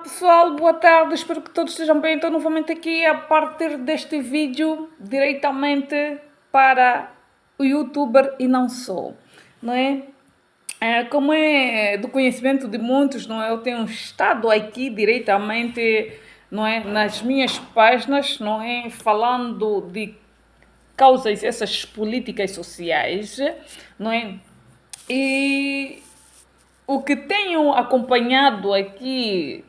Pessoal, boa tarde, espero que todos estejam bem. Estou novamente aqui a partir deste vídeo diretamente para o youtuber e não só, não é? Como é do conhecimento de muitos, não é? Eu tenho estado aqui diretamente, não é? Nas minhas páginas, não é? Falando de causas essas políticas sociais, não é? E o que tenho acompanhado aqui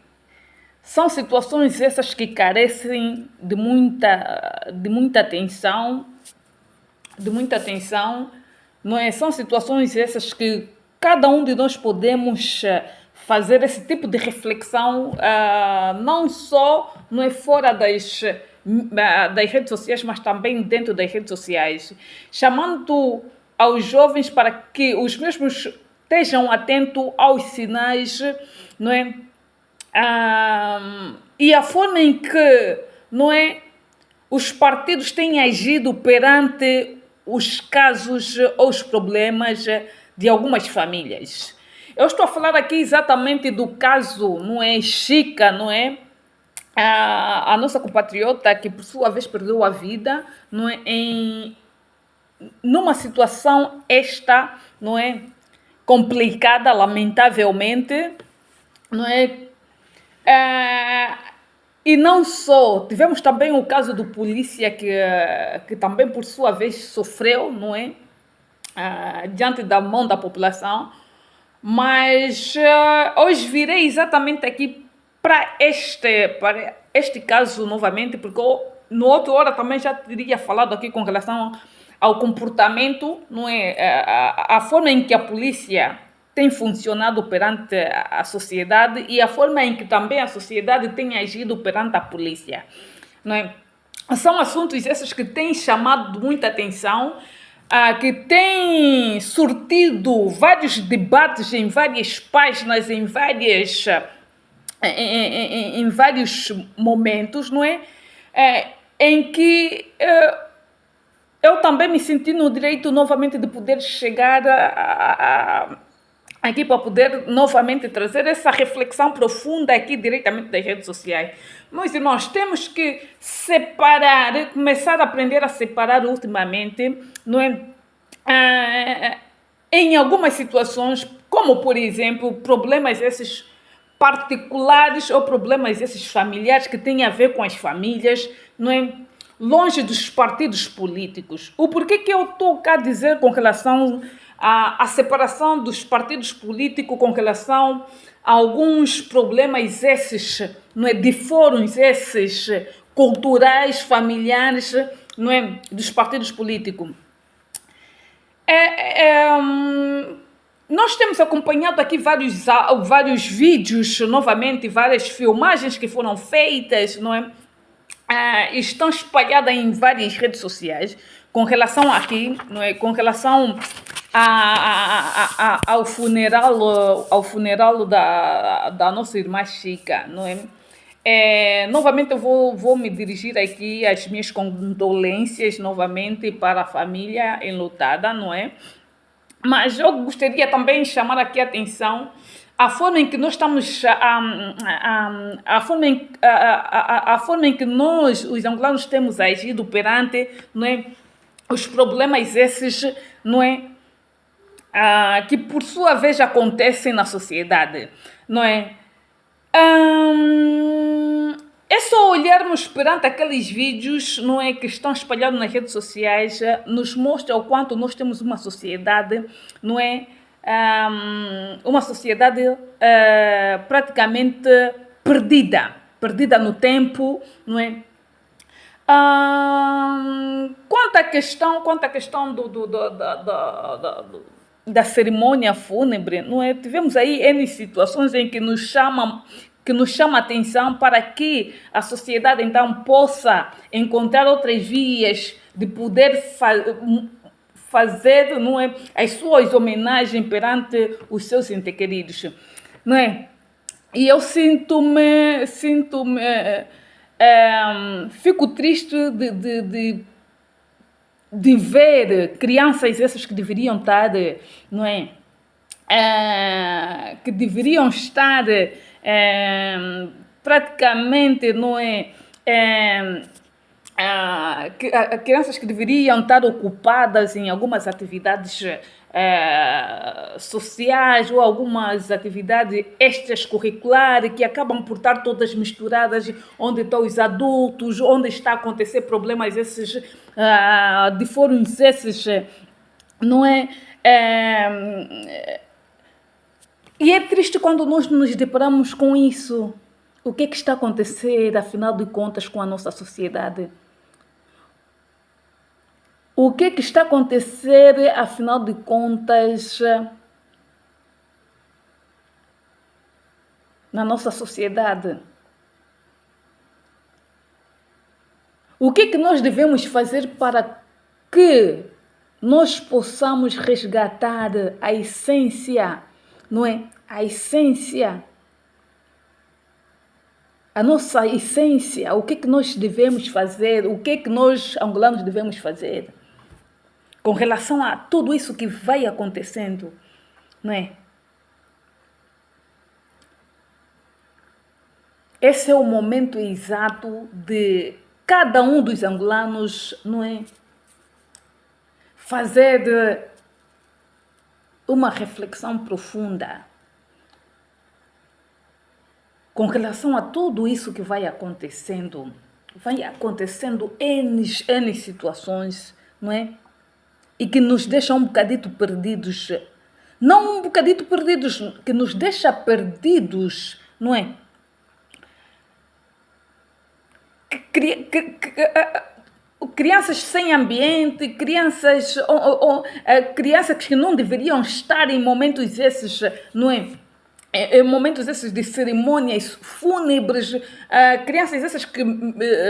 são situações essas que carecem de muita atenção, não é? São situações essas que cada um de nós podemos fazer esse tipo de reflexão, não só não é fora das redes sociais, mas também dentro das redes sociais, chamando aos jovens para que os mesmos estejam atentos aos sinais, não é? E a forma em que, não é, os partidos têm agido perante os casos ou os problemas de algumas famílias. Eu estou a falar aqui exatamente do caso, não é, Chica, não é? A nossa compatriota que por sua vez perdeu a vida, não é, numa situação esta, não é, complicada, lamentavelmente, não é? E não só, tivemos também o caso do polícia que também por sua vez sofreu, não é? Diante da mão da população, mas hoje virei exatamente aqui para este caso novamente, porque no outro hora também já teria falado aqui com relação ao comportamento, não é? A forma em que a polícia tem funcionado perante a sociedade e a forma em que também a sociedade tem agido perante a polícia, não é? São assuntos esses que têm chamado muita atenção, que têm surtido vários debates em várias páginas, em vários momentos, não é? Em que eu também me senti no direito novamente de poder chegar aqui para poder novamente trazer essa reflexão profunda aqui diretamente das redes sociais. Meus irmãos, temos que separar, começar a aprender a separar ultimamente, não é? Em algumas situações, como por exemplo, problemas esses particulares ou problemas esses familiares que têm a ver com as famílias, não é? Longe dos partidos políticos. O porquê que eu estou cá a dizer com relação à separação dos partidos políticos, com relação a alguns problemas esses, não é, de fóruns esses culturais, familiares, não é, dos partidos políticos. Nós temos acompanhado aqui vários vídeos, novamente, várias filmagens que foram feitas, não é? Estão espalhadas em várias redes sociais com relação aqui, não é? Com relação ao funeral da nossa irmã Chica, não é? Novamente eu vou me dirigir aqui às minhas condolências novamente para a família enlutada, não é? Mas eu gostaria também de chamar aqui a atenção a forma em que nós estamos, a forma em que nós, os angolanos, temos agido perante, não é, os problemas esses, não é, que por sua vez acontecem na sociedade, não é? É só olharmos perante aqueles vídeos, não é, que estão espalhados nas redes sociais, nos mostra o quanto nós temos uma sociedade, não é? Uma sociedade praticamente perdida no tempo, não é? Quanto à questão da cerimônia fúnebre, não é? Tivemos aí N situações em que nos chama a atenção para que a sociedade então possa encontrar outras vias de poder fazer, não é, as suas homenagens perante os seus entes queridos, não é? E eu fico triste de ver crianças essas que deveriam estar, não é? Que deveriam estar praticamente, não é, crianças que deveriam estar ocupadas em algumas atividades sociais ou algumas atividades extracurriculares que acabam por estar todas misturadas, onde estão os adultos, onde está a acontecer problemas esses, de fóruns esses, não é? E é triste quando nós nos deparamos com isso. O que é que está a acontecer, afinal de contas, com a nossa sociedade? O que é que está a acontecer, afinal de contas, na nossa sociedade? O que é que nós devemos fazer para que nós possamos resgatar a essência, não é? A essência, a nossa essência, o que é que nós devemos fazer, o que é que nós, angolanos, devemos fazer com relação a tudo isso que vai acontecendo, não é? Esse é o momento exato de cada um dos angolanos, não é? Fazer uma reflexão profunda com relação a tudo isso que vai acontecendo N situações, não é? E que nos deixam um bocadito perdidos, não um bocadito perdidos, que nos deixa perdidos, não é? Crianças sem ambiente, crianças que não deveriam estar em momentos esses, não é? Em momentos esses de cerimônias fúnebres, crianças essas que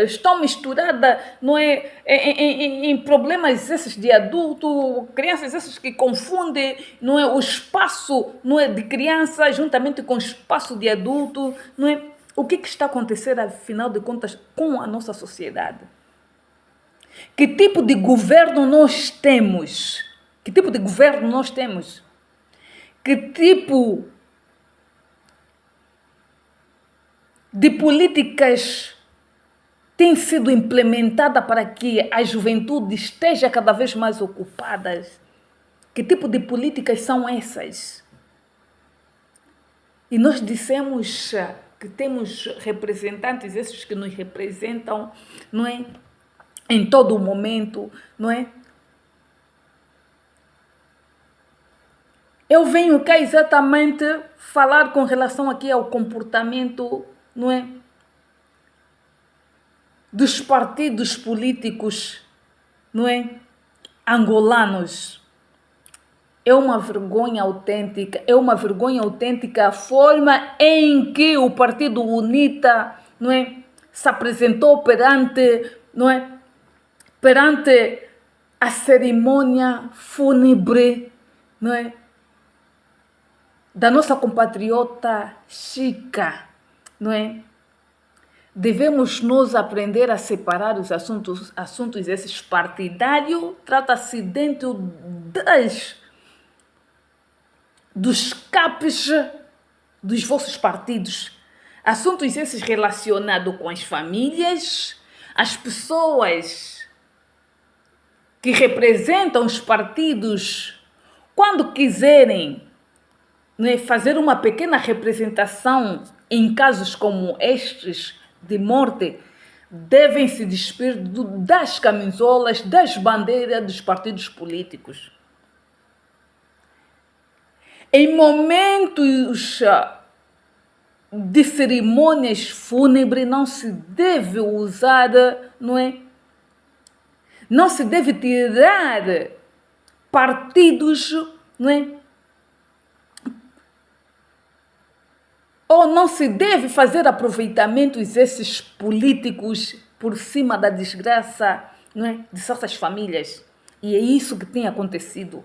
estão misturadas, não é, em problemas esses de adulto, crianças essas que confundem, não é, o espaço, não é, de criança juntamente com o espaço de adulto, não é? O que está a acontecer, afinal de contas, com a nossa sociedade? Que tipo de governo nós temos? Que tipo de governo nós temos? Que tipo de políticas tem sido implementada para que a juventude esteja cada vez mais ocupada? Que tipo de políticas são essas? E nós dissemos que temos representantes, esses que nos representam, não é? Em todo o momento, não é? Eu venho cá exatamente falar com relação aqui ao comportamento, não é? Dos partidos políticos, não é? Angolanos. É uma vergonha autêntica a forma em que o Partido UNITA, não é? Se apresentou perante, não é? Perante a cerimônia fúnebre, não é? Da nossa compatriota Chica, não é? Devemos nós aprender a separar os assuntos esses partidários. Trata-se dentro dos capes dos vossos partidos. Assuntos esses relacionados com as famílias, as pessoas que representam os partidos, quando quiserem, né, fazer uma pequena representação em casos como estes de morte, devem se despir das camisolas, das bandeiras dos partidos políticos. Em momentos de cerimônias fúnebres não se deve usar, não é? Não se deve tirar partidos, não é? Ou não se deve fazer aproveitamentos esses políticos por cima da desgraça, não é? De certas famílias. E é isso que tem acontecido.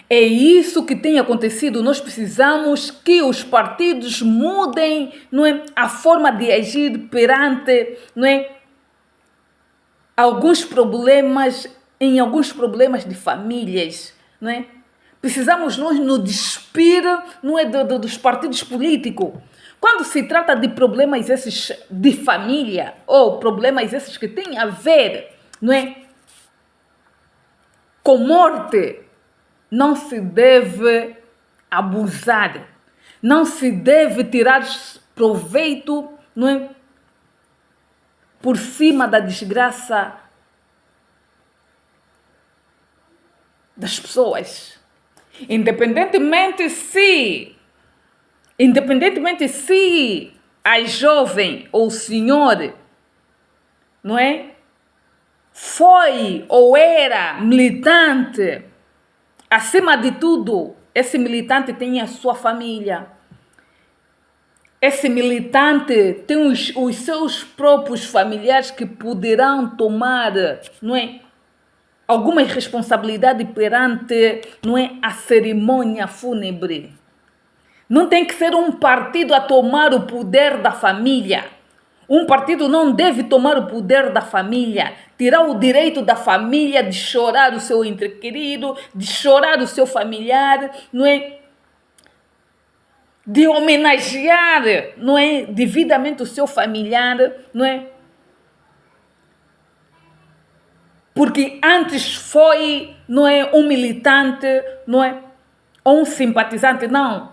É isso que tem acontecido. Nós precisamos que os partidos mudem, não é, a forma de agir perante, não é, em alguns problemas de famílias, não é? Precisamos nós nos despir, não é, dos partidos políticos. quando se trata de problemas esses de família, ou problemas esses que têm a ver, não é, com morte, não se deve abusar, não se deve tirar proveito, não é, por cima da desgraça das pessoas. Independentemente se a jovem ou o senhor, não é, foi ou era militante, acima de tudo, esse militante tem a sua família. Esse militante tem os seus próprios familiares que poderão tomar, não é, alguma responsabilidade perante, não é, a cerimônia fúnebre. Não tem que ser um partido a tomar o poder da família. Um partido não deve tomar o poder da família, tirar o direito da família de chorar o seu ente querido, de chorar o seu familiar, não é? De homenagear, não é, devidamente o seu familiar, não é? Porque antes foi, não é, um militante, não é, ou um simpatizante, não.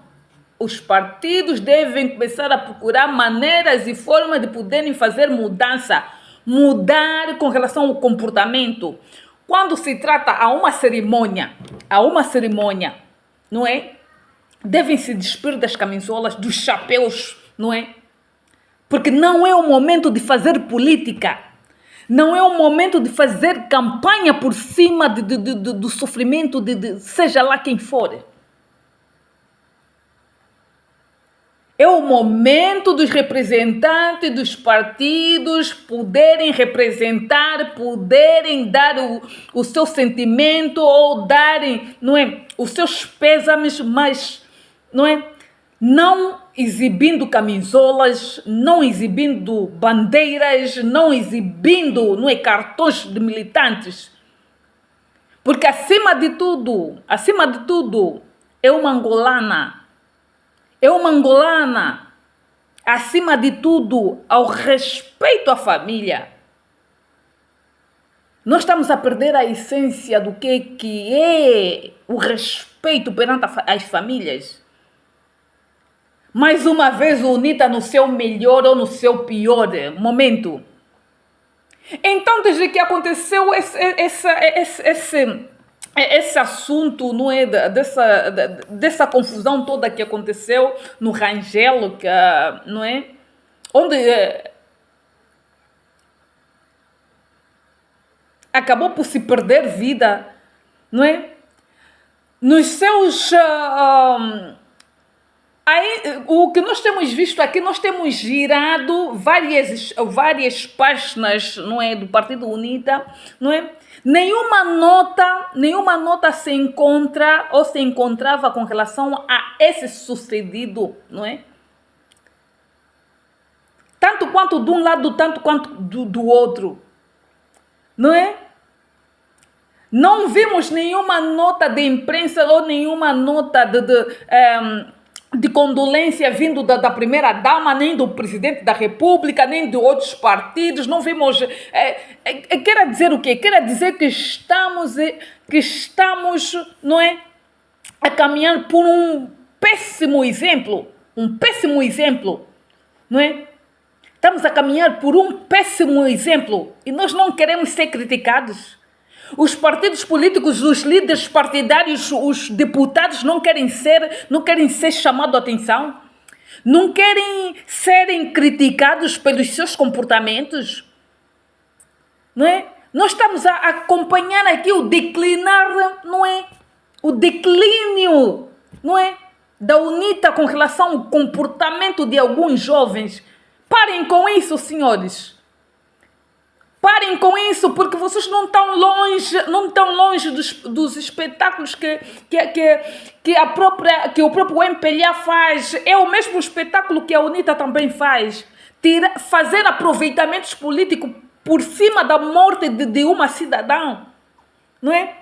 Os partidos devem começar a procurar maneiras e formas de poderem fazer mudança, mudar com relação ao comportamento. Quando se trata a uma cerimônia, não é? Devem se despir das camisolas, dos chapéus, não é? Porque não é o momento de fazer política. Não é o momento de fazer campanha por cima do sofrimento de seja lá quem for. É o momento dos representantes dos partidos poderem representar, poderem dar o seu sentimento ou darem, não é, os seus pésames, mas, não é, não exibindo camisolas, não exibindo bandeiras, não exibindo, não é, cartões de militantes. Porque acima de tudo, é uma angolana. É uma angolana, acima de tudo, ao respeito à família. Nós estamos a perder a essência do que é o respeito perante as famílias. Mais uma vez, o UNITA no seu melhor ou no seu pior momento. Então, desde que aconteceu esse assunto, não é, dessa confusão toda que aconteceu no Rangel, que, não é, onde acabou por se perder vida, não é, nos seus aí, o que nós temos visto aqui, nós temos girado várias páginas, não é, do Partido UNITA, não é? Nenhuma nota se encontra ou se encontrava com relação a esse sucedido, não é? Tanto quanto de um lado, tanto quanto do outro, não é? Não vimos nenhuma nota de imprensa ou nenhuma nota de condolência vindo da primeira-dama, nem do presidente da República, nem de outros partidos. Não vimos. Quer dizer o quê? Quer dizer que estamos, não é, a caminhar por um péssimo exemplo. Não é? Estamos a caminhar por um péssimo exemplo e nós não queremos ser criticados. Os partidos políticos, os líderes partidários, os deputados não querem ser chamados a atenção, não querem serem criticados pelos seus comportamentos, não é? Nós estamos a acompanhar aqui o declinar, não é? O declínio, não é, da UNITA com relação ao comportamento de alguns jovens. Parem com isso, senhores. Parem com isso, porque vocês não estão longe dos espetáculos que o próprio MPLA faz. É o mesmo espetáculo que a UNITA também faz. Fazer aproveitamentos políticos por cima da morte de uma cidadã. Não é?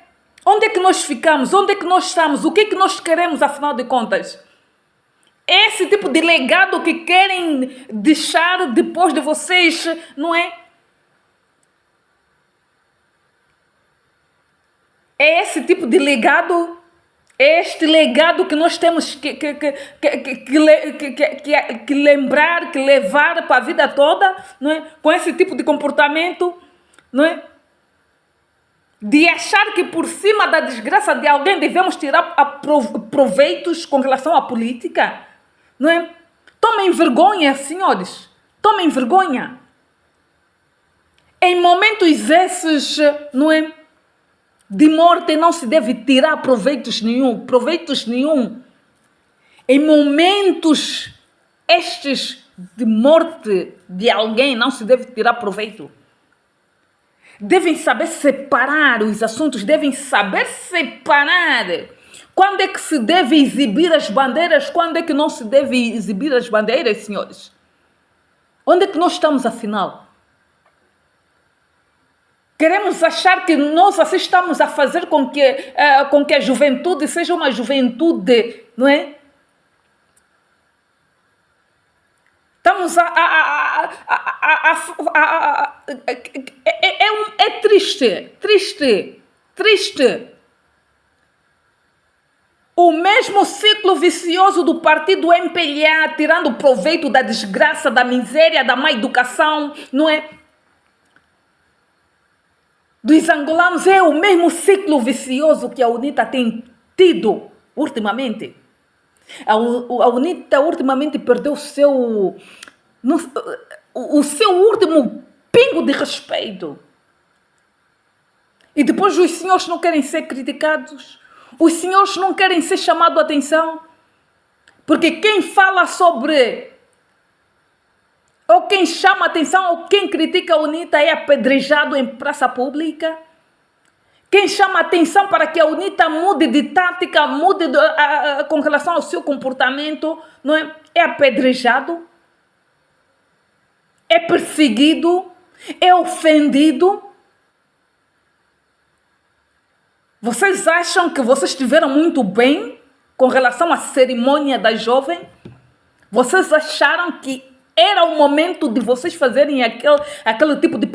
Onde é que nós ficamos? Onde é que nós estamos? O que é que nós queremos, afinal de contas? É esse tipo de legado que querem deixar depois de vocês, não é? É esse tipo de legado, é este legado que nós temos que lembrar, que levar para a vida toda, não é? Com esse tipo de comportamento, não é? De achar que por cima da desgraça de alguém devemos tirar proveitos com relação à política, não é? Tomem vergonha, senhores, tomem vergonha. Em momentos esses, não é? De morte não se deve tirar proveitos nenhum. Em momentos estes de morte de alguém não se deve tirar proveito. Devem saber separar os assuntos, devem saber separar. Quando é que se deve exibir as bandeiras, quando é que não se deve exibir as bandeiras, senhores? Onde é que nós estamos, afinal? Queremos achar que nós assim estamos a fazer com que a juventude seja uma juventude, não é? Estamos é triste. O mesmo ciclo vicioso do partido MPLA, tirando proveito da desgraça, da miséria, da má educação, não é? Dos angolanos, é o mesmo ciclo vicioso que a UNITA tem tido ultimamente. A UNITA ultimamente perdeu o seu último pingo de respeito. E depois os senhores não querem ser criticados, os senhores não querem ser chamados a atenção, porque quem fala sobre, ou quem chama a atenção, ou quem critica a UNITA é apedrejado em praça pública. Quem chama a atenção para que a UNITA mude de tática, mude com relação ao seu comportamento, não é? É apedrejado, é perseguido, é ofendido. Vocês acham que vocês estiveram muito bem com relação à cerimônia da jovem? Vocês acharam que era o momento de vocês fazerem aquele tipo de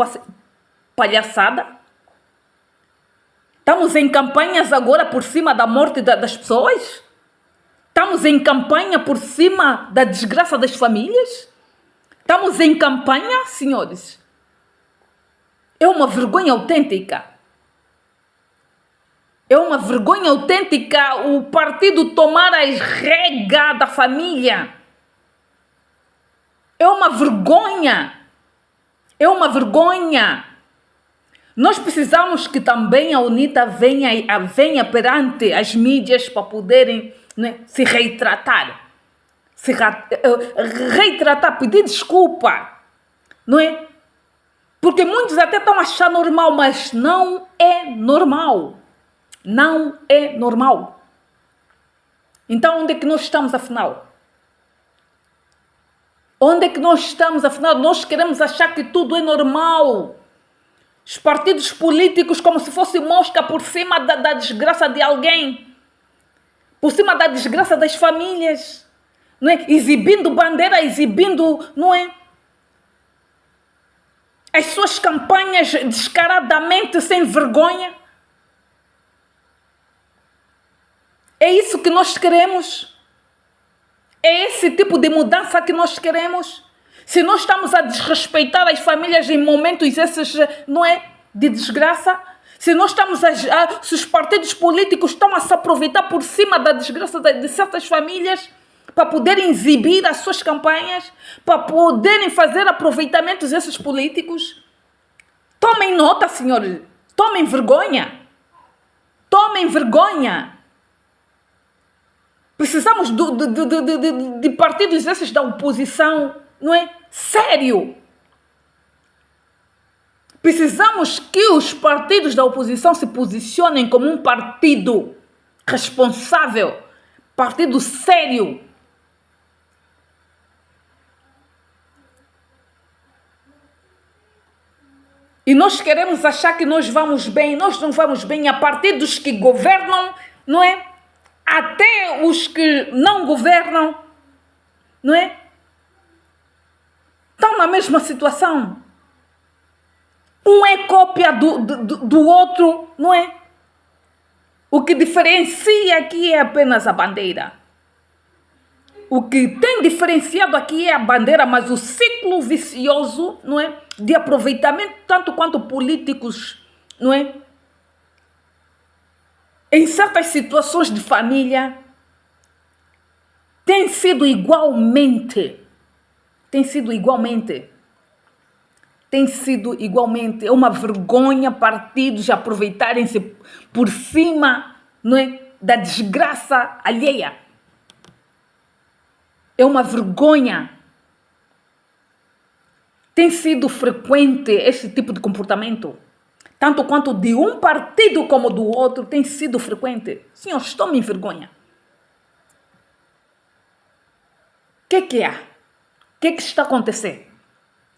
palhaçada? Estamos em campanhas agora por cima da morte das pessoas? Estamos em campanha por cima da desgraça das famílias? Estamos em campanha, senhores? É uma vergonha autêntica. É uma vergonha autêntica o partido tomar as rédeas da família. É uma vergonha. É uma vergonha. Nós precisamos que também a UNITA venha perante as mídias para poderem, né, se retratar. Retratar, pedir desculpa. Não é? Porque muitos até estão achando normal, mas não é normal. Não é normal. Então, onde é que nós estamos, afinal? Onde é que nós estamos, afinal? Nós queremos achar que tudo é normal. Os partidos políticos como se fosse mosca por cima da desgraça de alguém. Por cima da desgraça das famílias. Não é? Exibindo bandeira, exibindo, não é? As suas campanhas descaradamente, sem vergonha. É isso que nós queremos? É esse tipo de mudança que nós queremos? Se nós estamos a desrespeitar as famílias em momentos esses, não é, de desgraça, se nós estamos se os partidos políticos estão a se aproveitar por cima da desgraça de certas famílias para poderem exibir as suas campanhas, para poderem fazer aproveitamentos desses políticos, tomem nota, senhores, tomem vergonha. Tomem vergonha. Precisamos de partidos esses da oposição, não é? Sério. Precisamos que os partidos da oposição se posicionem como um partido responsável, partido sério. E nós queremos achar que nós vamos bem, nós não vamos bem. A partidos que governam, não é? Até os que não governam, não é? Estão na mesma situação. Um é cópia do outro, não é? O que diferencia aqui é apenas a bandeira. O que tem diferenciado aqui é a bandeira, mas o ciclo vicioso, não é? De aproveitamento, tanto quanto políticos, não é? Em certas situações de família, tem sido igualmente. É uma vergonha partidos aproveitarem-se por cima, não é, da desgraça alheia. É uma vergonha. Tem sido frequente este tipo de comportamento. Tanto quanto de um partido como do outro, tem sido frequente. Senhores, tome vergonha. O que há? O que está a acontecer?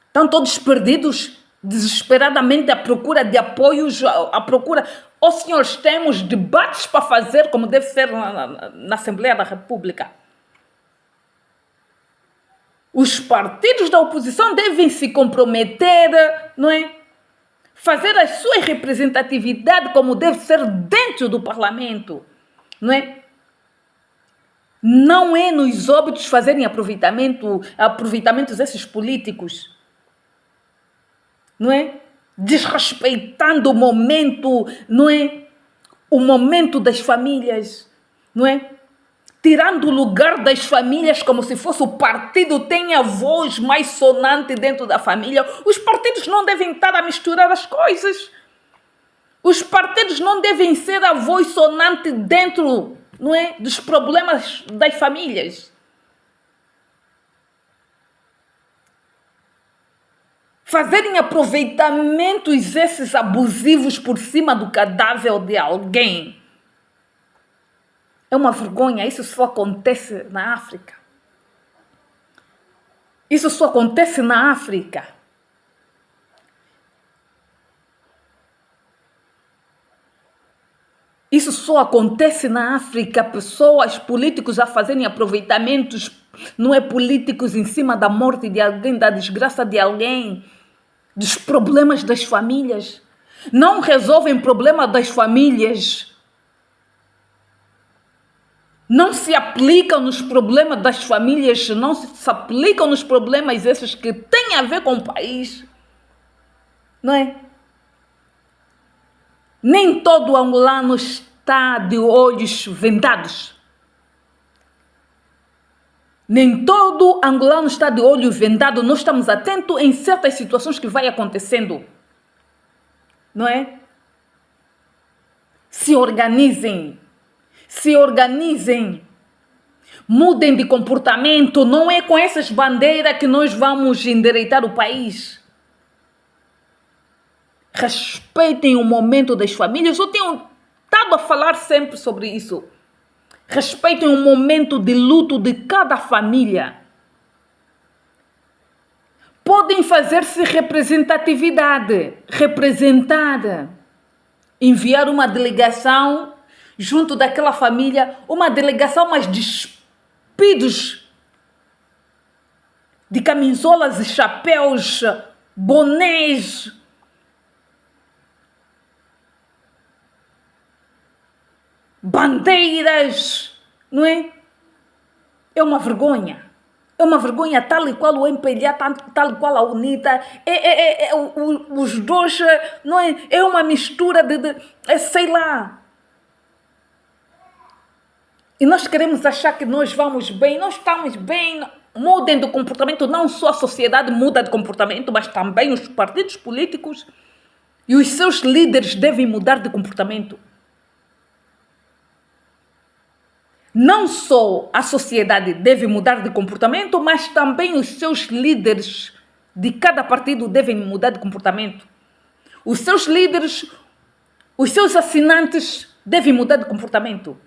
Estão todos perdidos, desesperadamente à procura de apoios, à procura... senhores, temos debates para fazer, como deve ser na Assembleia da República. Os partidos da oposição devem se comprometer, não é? Fazer a sua representatividade como deve ser dentro do parlamento, não é? Não é nos óbitos fazerem aproveitamentos desses políticos, não é? Desrespeitando o momento, não é? O momento das famílias, não é? Tirando o lugar das famílias como se fosse o partido tem a voz mais sonante dentro da família. Os partidos não devem estar a misturar as coisas. Os partidos não devem ser a voz sonante dentro, não é, dos problemas das famílias. Fazerem aproveitamentos esses abusivos por cima do cadáver de alguém. É uma vergonha, isso só acontece na África. Isso só acontece na África. Isso só acontece na África, pessoas, políticos a fazerem aproveitamentos, não é políticos em cima da morte de alguém, da desgraça de alguém, dos problemas das famílias. Não resolvem problema das famílias. Não se aplicam nos problemas das famílias, não se aplicam nos problemas esses que têm a ver com o país. Não é? Nem todo angolano está de olhos vendados. Nem todo angolano está de olho vendado. Nós estamos atentos em certas situações que vai acontecendo. Não é? Se organizem. Se organizem, mudem de comportamento, não é com essas bandeiras que nós vamos endireitar o país. Respeitem o momento das famílias, eu tenho estado a falar sempre sobre isso. Respeitem o momento de luto de cada família. Podem fazer-se representatividade, representada, enviar uma delegação junto daquela família, uma delegação, mas despidos de camisolas e chapéus, bonés, bandeiras, não é? É uma vergonha. É uma vergonha, tal e qual o MPLA, tal e qual a UNITA, os dois, não é? É uma mistura sei lá. E nós queremos achar que nós vamos bem, nós estamos bem. Mudem de comportamento, não só a sociedade muda de comportamento, mas também os partidos políticos e os seus líderes devem mudar de comportamento. Não só a sociedade deve mudar de comportamento, mas também os seus líderes de cada partido devem mudar de comportamento. Os seus líderes, os seus assinantes devem mudar de comportamento.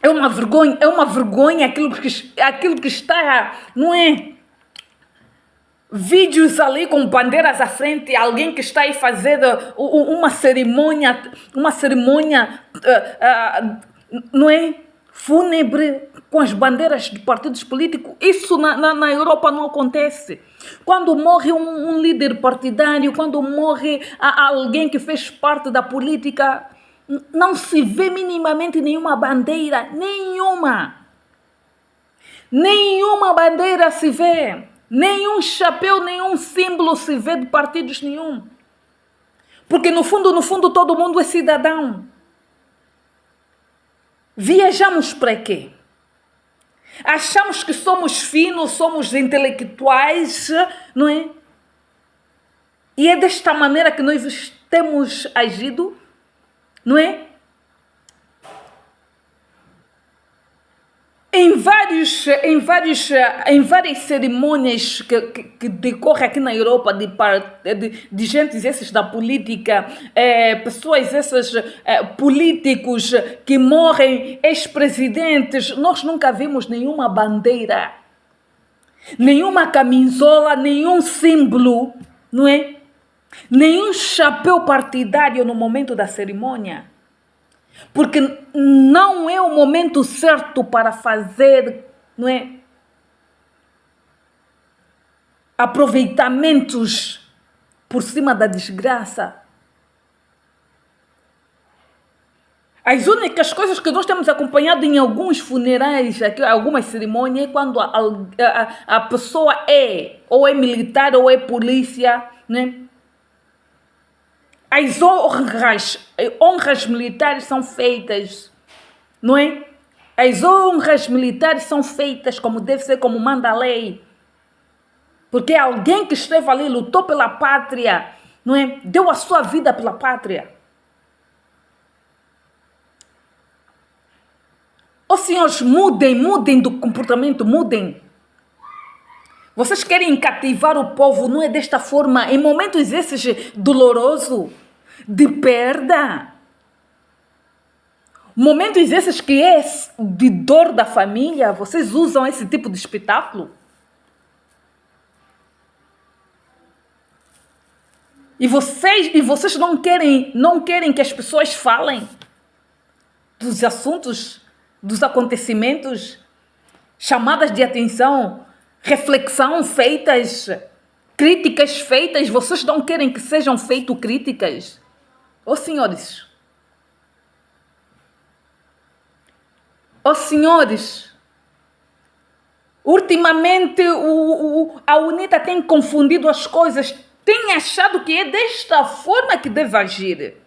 É uma vergonha aquilo que está, não é? vídeos ali com bandeiras à frente, alguém que está aí fazer uma cerimônia, não é? Fúnebre com as bandeiras de partidos políticos. Isso na Europa não acontece. Quando morre um líder partidário, quando morre alguém que fez parte da política, não se vê minimamente nenhuma bandeira, nenhuma. Nenhuma bandeira se vê, nenhum chapéu, nenhum símbolo se vê de partidos nenhum. Porque no fundo todo mundo é cidadão. Viajamos para quê? Achamos que somos finos, somos intelectuais, não é? E é desta maneira que nós temos agido, não é? Em várias cerimônias que decorrem aqui na Europa de gente esses da política, pessoas essas, políticos que morrem, ex-presidentes, nós nunca vimos nenhuma bandeira, nenhuma camisola, nenhum símbolo, não é? Nenhum chapéu partidário no momento da cerimônia. Porque não é o momento certo para fazer, não é? Aproveitamentos por cima da desgraça. As únicas coisas que nós temos acompanhado em alguns funerais, algumas cerimônias, é quando a pessoa ou é militar ou é polícia, né? As honras militares são feitas, não é? As honras militares são feitas como deve ser, como manda a lei. Porque alguém que esteve ali, lutou pela pátria, não é? Deu a sua vida pela pátria. Ó senhores, mudem do comportamento, mudem. Vocês querem cativar o povo, não é desta forma, em momentos esses dolorosos, de perda. Momentos esses que é de dor da família, vocês usam esse tipo de espetáculo. E vocês não querem que as pessoas falem dos assuntos, dos acontecimentos, chamadas de atenção, reflexão feitas, críticas feitas. Vocês não querem que sejam feitas críticas? Ó senhores, ultimamente a UNITA tem confundido as coisas, tem achado que é desta forma que deve agir.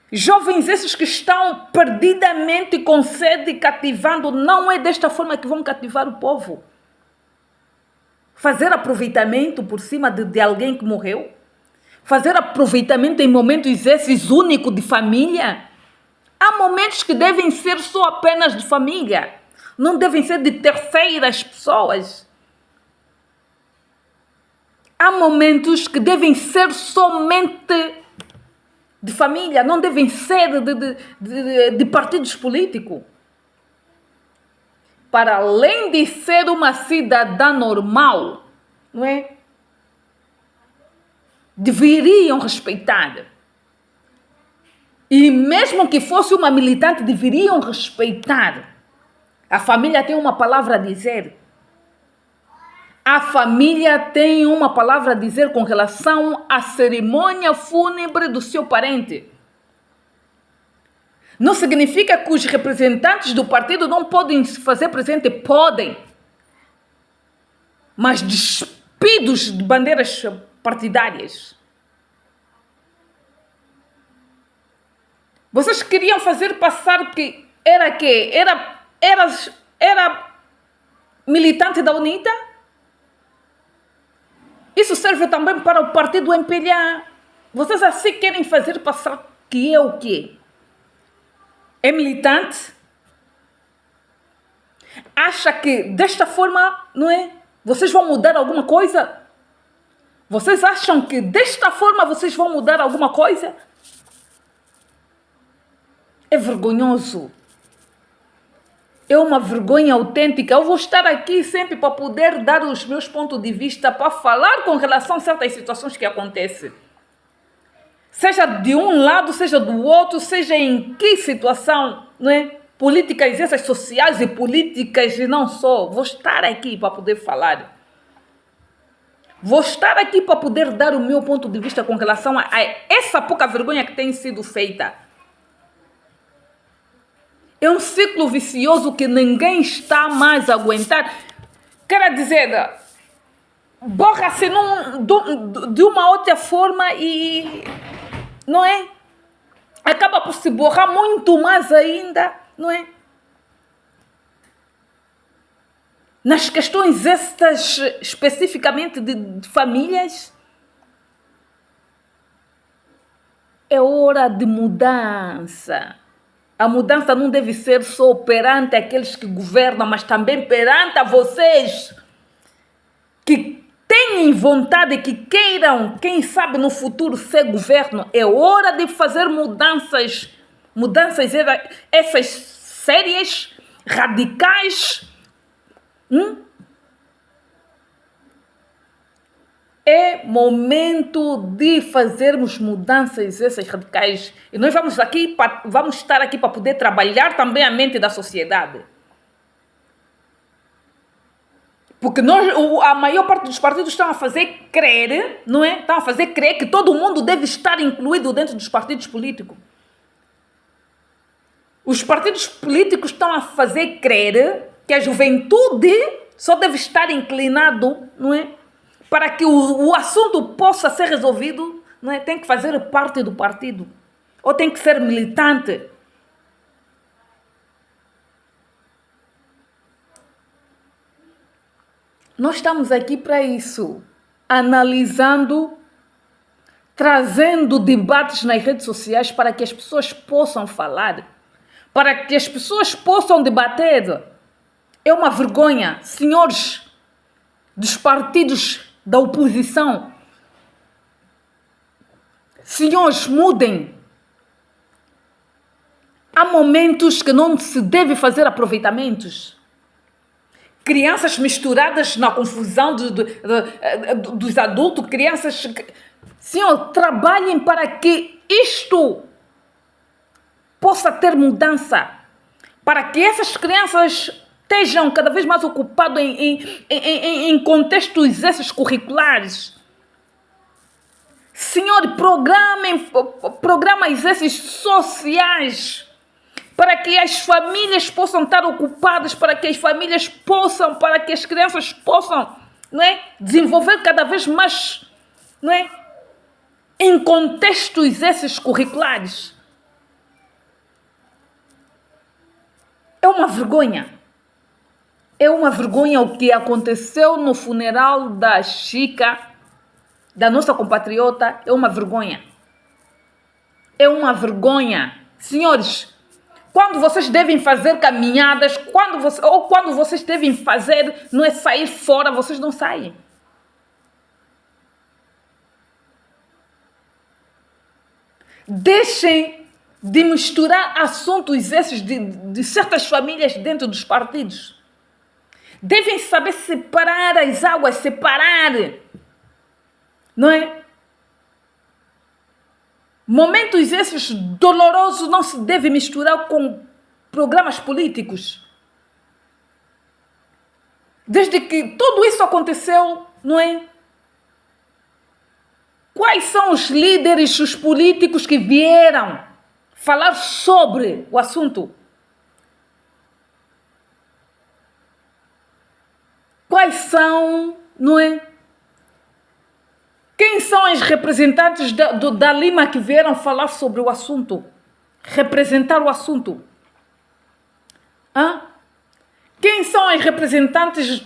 Jovens esses que estão perdidamente com sede cativando, não é desta forma que vão cativar o povo. Fazer aproveitamento por cima de alguém que morreu. Fazer aproveitamento em momentos esses únicos de família. Há momentos que devem ser só apenas de família. Não devem ser de terceiras pessoas. Há momentos que devem ser somente de família. Não devem ser de partidos políticos. Para além de ser uma cidadã normal, não é? Deveriam respeitar. E mesmo que fosse uma militante, deveriam respeitar. A família tem uma palavra a dizer. A família tem uma palavra a dizer com relação à cerimônia fúnebre do seu parente. Não significa que os representantes do partido não podem se fazer presente. Podem. Mas despidos de bandeiras partidárias. Vocês queriam fazer passar que era quê? Era militante da UNITA? Isso serve também para o partido MPLA. Vocês assim querem fazer passar que é o quê? É militante? Acha que desta forma, não é? Vocês vão mudar alguma coisa? Vocês acham que desta forma vocês vão mudar alguma coisa? É vergonhoso. É uma vergonha autêntica. Eu vou estar aqui sempre para poder dar os meus pontos de vista, para falar com relação a certas situações que acontecem. Seja de um lado, seja do outro, seja em que situação, não é? Políticas essas sociais e políticas e não só. Vou estar aqui para poder falar. Vou estar aqui para poder dar o meu ponto de vista com relação a essa pouca vergonha que tem sido feita. É um ciclo vicioso que ninguém está mais a aguentar. Quer dizer, borra-se de uma outra forma e, não é? Acaba por se borrar muito mais ainda, não é? Nas questões estas, especificamente de famílias, é hora de mudança. A mudança não deve ser só perante aqueles que governam, mas também perante a vocês que têm vontade, que queiram, quem sabe no futuro ser governo. É hora de fazer mudanças essas sérias, radicais. É momento de fazermos mudanças essas radicais. E nós vamos estar aqui para poder trabalhar também a mente da sociedade. Porque a maior parte dos partidos estão a fazer crer, não é? Estão a fazer crer que todo mundo deve estar incluído dentro dos partidos políticos. Os partidos políticos estão a fazer crer que a juventude só deve estar inclinado, não é? Para que o assunto possa ser resolvido, não é? Tem que fazer parte do partido. Ou tem que ser militante. Nós estamos aqui para isso. Analisando, trazendo debates nas redes sociais para que as pessoas possam falar. Para que as pessoas possam debater. É uma vergonha, senhores dos partidos da oposição. Senhores, mudem. Há momentos que não se deve fazer aproveitamentos. Crianças misturadas na confusão dos adultos, crianças... Senhor, trabalhem para que isto possa ter mudança. Para que essas crianças estejam cada vez mais ocupados em contextos esses curriculares. Senhor, programas esses sociais para que as famílias possam estar ocupadas, para que as crianças possam, não é, desenvolver cada vez mais, não é, em contextos esses curriculares. É uma vergonha. É uma vergonha o que aconteceu no funeral da Chica, da nossa compatriota. É uma vergonha. É uma vergonha. Senhores, quando vocês devem fazer caminhadas, quando vocês devem fazer, não é sair fora, vocês não saem. Deixem de misturar assuntos esses de certas famílias dentro dos partidos. Devem saber separar as águas, separar, não é? Momentos esses dolorosos não se devem misturar com programas políticos. Desde que tudo isso aconteceu, não é? Quais são os líderes, os políticos que vieram falar sobre o assunto? Quais são, não é? Quem são os representantes da Lima que vieram falar sobre o assunto? Representar o assunto? Quem são os representantes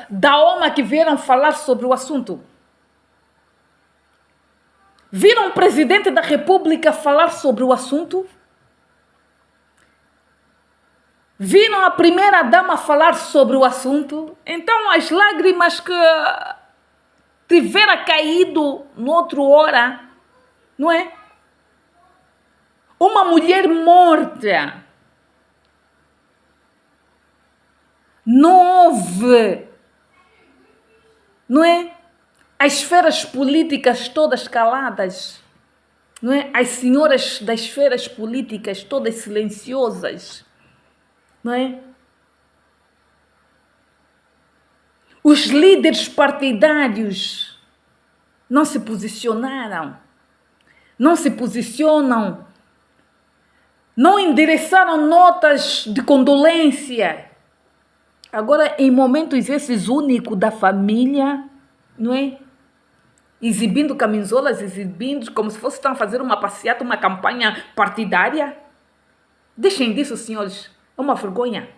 da OMA que vieram falar sobre o assunto? Viram o presidente da República falar sobre o assunto? Viram a primeira-dama falar sobre o assunto? Então, as lágrimas que tivera caído noutra hora, não é? Uma mulher morta. Não houve, não é? As esferas políticas todas caladas, não é? As senhoras das esferas políticas todas silenciosas, não é? Os líderes partidários não se posicionaram, não se posicionam, não endereçaram notas de condolência. Agora, em momentos esses únicos da família, não é? Exibindo camisolas, exibindo como se fosse estar a fazer uma passeata, uma campanha partidária. Deixem disso, senhores. É uma vergonha.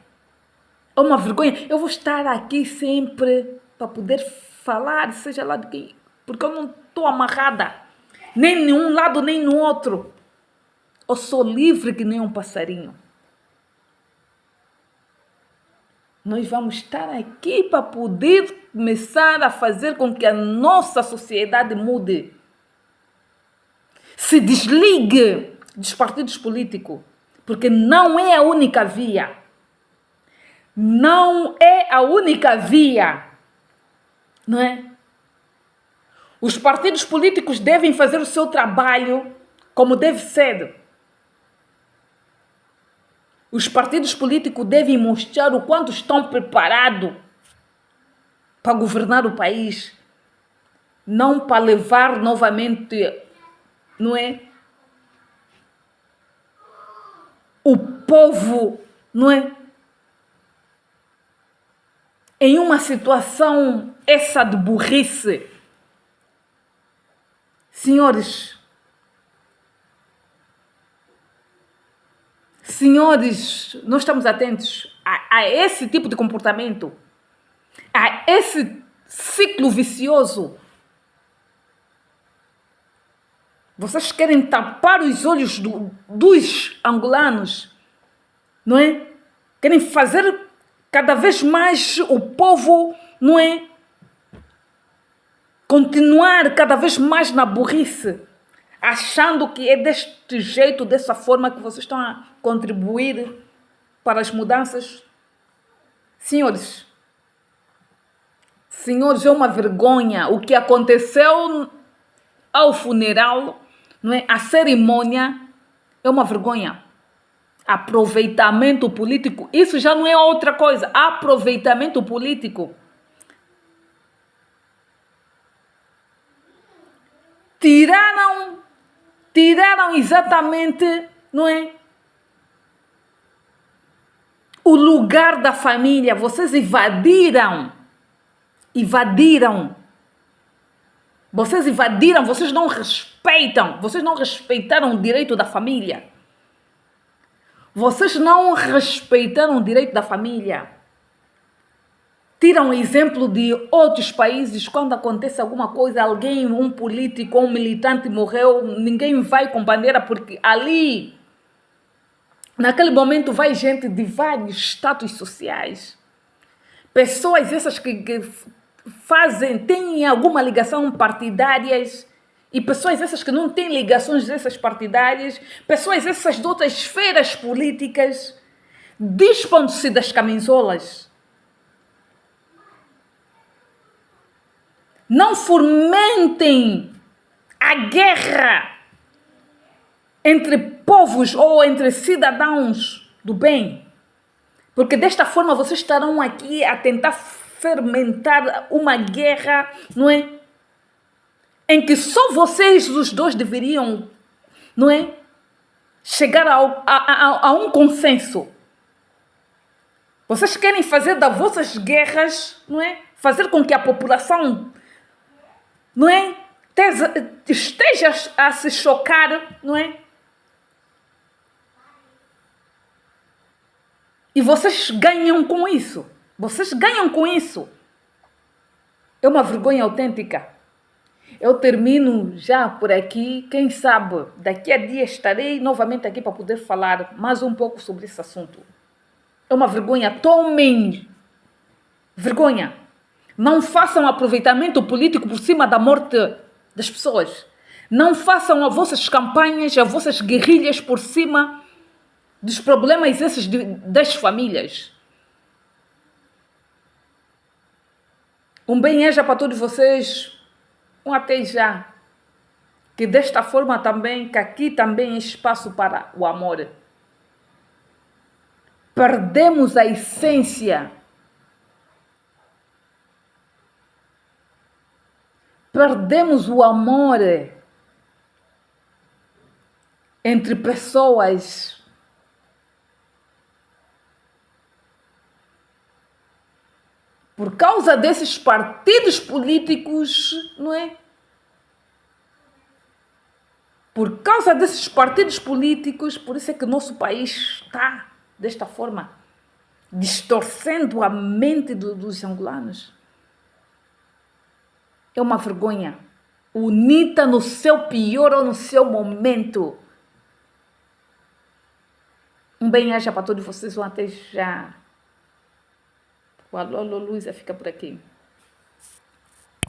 É uma vergonha. Eu vou estar aqui sempre para poder falar, seja lá de quem, porque eu não estou amarrada, nem em um lado, nem no outro. Eu sou livre que nem um passarinho. Nós vamos estar aqui para poder começar a fazer com que a nossa sociedade mude. Se desligue dos partidos políticos, porque não é a única via. Não é a única via, não é? Os partidos políticos devem fazer o seu trabalho como deve ser. Os partidos políticos devem mostrar o quanto estão preparados para governar o país, não para levar novamente, não é? O povo, não é? Em uma situação essa de burrice. Senhores, nós estamos atentos a esse tipo de comportamento, a esse ciclo vicioso. Vocês querem tapar os olhos dos angolanos, não é? Querem fazer cada vez mais o povo, não é? Continuar cada vez mais na burrice, achando que é deste jeito, dessa forma que vocês estão a contribuir para as mudanças. Senhores, é uma vergonha o que aconteceu ao funeral, não é? A cerimônia é uma vergonha. Aproveitamento político, isso já não é outra coisa. Aproveitamento político. Tiraram exatamente, não é? O lugar da família. Vocês invadiram. Vocês invadiram, vocês não respeitaram o direito da família. Vocês não respeitaram o direito da família. Tiram exemplo de outros países, quando acontece alguma coisa, alguém, um político ou um militante morreu, ninguém vai com bandeira, porque ali, naquele momento, vai gente de vários status sociais. Pessoas essas que têm alguma ligação partidárias, e pessoas essas que não têm ligações dessas partidárias, pessoas essas de outras esferas políticas, dispõem-se das camisolas. Não fomentem a guerra entre povos ou entre cidadãos do bem, porque desta forma vocês estarão aqui a tentar fermentar uma guerra, não é? Em que só vocês, os dois, deveriam, não é? Chegar a um consenso. Vocês querem fazer das vossas guerras, não é? Fazer com que a população, não é? Esteja a se chocar, não é? E vocês ganham com isso. É uma vergonha autêntica. Eu termino já por aqui. Quem sabe, daqui a dias estarei novamente aqui para poder falar mais um pouco sobre esse assunto. É uma vergonha. Tomem vergonha. Não façam aproveitamento político por cima da morte das pessoas. Não façam as vossas campanhas, as vossas guerrilhas por cima dos problemas esses das famílias. Um bem-aja para todos vocês. Um até já. Que desta forma também, que aqui também é espaço para o amor. Perdemos a essência. Perdemos o amor entre pessoas. Por causa desses partidos políticos, não é? Por causa desses partidos políticos, por isso é que o nosso país está desta forma, distorcendo a mente dos angolanos. É uma vergonha. O Nita no seu pior ou no seu momento. Um bem-aja para todos vocês, um até já. O Alô, Luísa fica por aqui.